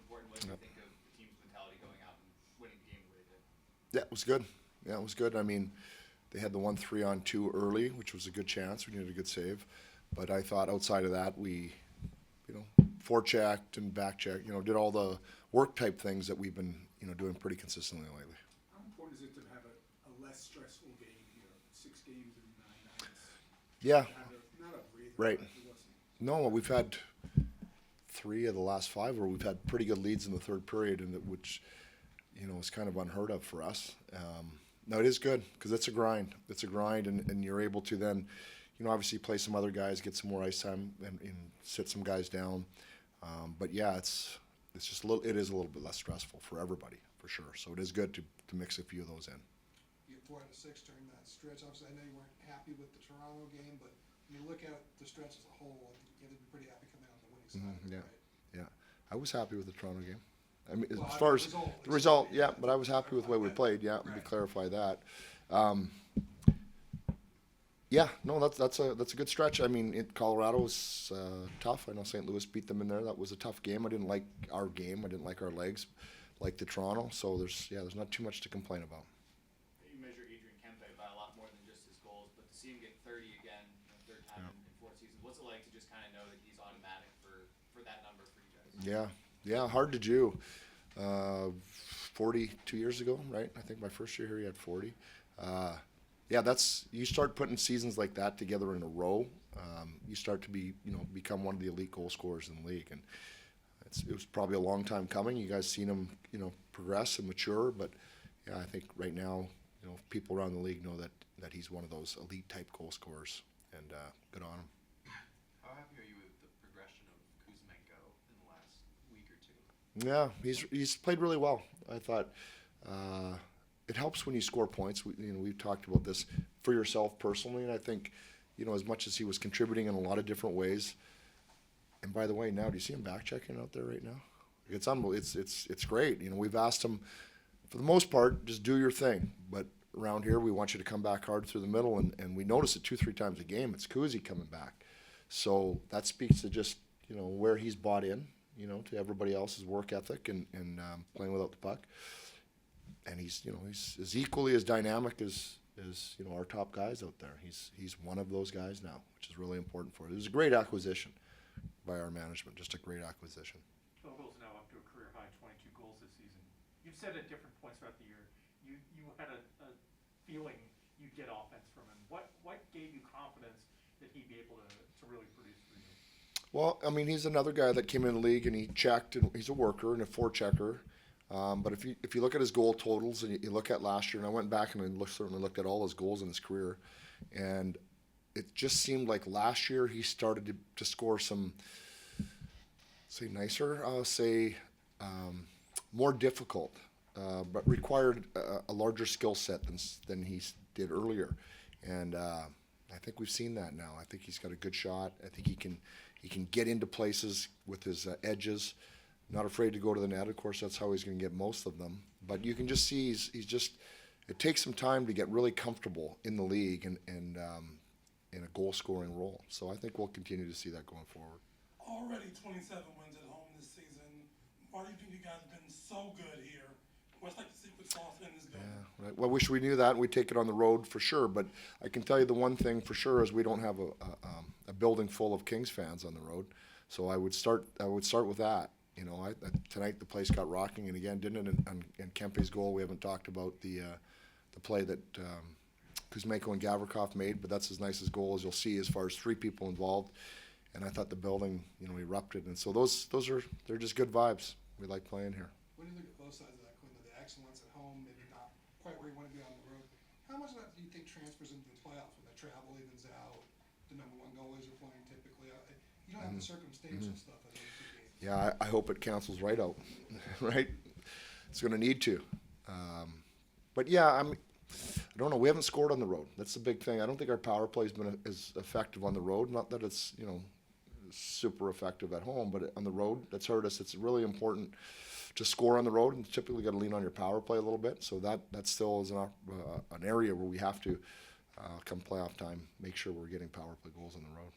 important. What do you think of the team's mentality going out and winning the game the way they did? Yeah, it was good. Yeah, it was good. I mean, they had the 1 3-on-2 early, which was a good chance. We needed a good save. But I thought outside of that, we, forechecked and backchecked, did all the work type things that we've been, doing pretty consistently lately. How important is it to have a less stressful game here? 6 games in 9 nights. Yeah, Not a breather. right. But it wasn't. No, we've had 3 of the last 5 where we've had pretty good leads in the third period, and which, is kind of unheard of for us. No, it is good because it's a grind. It's a grind, and you're able to then, obviously play some other guys, get some more ice time, and sit some guys down. But yeah, it's just it is a little bit less stressful for everybody for sure. So it is good to mix a few of those in. You get 4 out of 6 during that stretch. Obviously, I know you weren't happy with the Toronto game, but when you look at the stretch as a whole, you have to be pretty happy coming out on the winning side, Yeah, right? yeah. I was happy with the Toronto game. I mean, Well, as far as the result, yeah, yeah. but I was happy with the way we played. Yeah, let me Right. clarify that. Yeah, no, that's a good stretch. I mean, Colorado was tough. I know St. Louis beat them in there. That was a tough game. I didn't like our game. I didn't like our legs, like the Toronto. So there's not too much to complain about. You measure Adrian Kempe by a lot more than just his goals, but to see him get 30 again, third time in 4 seasons, what's it like to just kind of know that he's automatic for that number for you guys? Yeah, hard to do. 42 years ago, right? I think my first year here, he had 40. Yeah, you start putting seasons like that together in a row. You start to become one of the elite goal scorers in the league, and it was probably a long time coming. You guys seen him, progress and mature, but yeah, I think right now, people around the league know that he's one of those elite type goal scorers, and good on him. How happy are you with the progression of Kuzmenko in the last week or two? Yeah, he's played really well. I thought it helps when you score points. We've talked about this for yourself personally, and I think, as much as he was contributing in a lot of different ways. And by the way, now do you see him back checking out there right now? It's unbelievable. It's great. We've asked him, for the most part, just do your thing. But around here, we want you to come back hard through the middle, and we notice it 2-3 times a game. It's Kuzi coming back, so that speaks to just where he's bought in, to everybody else's work ethic and playing without the puck. And he's as equally as dynamic as our top guys out there. He's one of those guys now, which is really important for us. It was a great acquisition by our management, just a great acquisition. Phil Gold's now up to a career high 22 goals this season. You've said at different points throughout the year, you had a feeling you'd get offense from him. What gave you confidence that he'd be able to really produce for you? Well, I mean, he's another guy that came in the league and he checked, and he's a worker and a forechecker. But if you look at his goal totals and you look at last year, and I went back and certainly looked at all his goals in his career, and it just seemed like last year he started to score some, more difficult, but required a larger skill set than he did earlier. And I think we've seen that now. I think he's got a good shot. I think he can get into places with his edges. Not afraid to go to the net. Of course, that's how he's going to get most of them. But you can just see he's just. It takes some time to get really comfortable in the league and in a goal-scoring role. So I think we'll continue to see that going forward. Already 27 wins at home this season. Why do you think you guys have been so good here? What's like the secret sauce in this building? Yeah, right. Well, I wish we knew that and we'd take it on the road for sure. But I can tell you the one thing for sure is we don't have a building full of Kings fans on the road. So I would start with that. Tonight the place got rocking, and again, didn't it? And Kempe's goal, we haven't talked about the play that Kuzmenko and Gavrikov made, but that's as nice a goal as you'll see as far as 3 people involved. And I thought the building, erupted. And so they're just good vibes. We like playing here. When you look at both sides of that coin, the excellence at home, maybe not quite where you want to be on the road, how much of that do you think transfers into the playoffs when the travel evens out, the number 1 goalies are playing typically? You don't have the circumstantial stuff of those 2 games. Yeah, I hope it cancels right out, right? It's going to need to. But yeah, I don't know. We haven't scored on the road. That's the big thing. I don't think our power play has been as effective on the road. Not that it's super effective at home, but on the road, that's hurt us. It's really important to score on the road, and typically got to lean on your power play a little bit. So that still is an area where we have to come playoff time make sure we're getting power play goals on the road.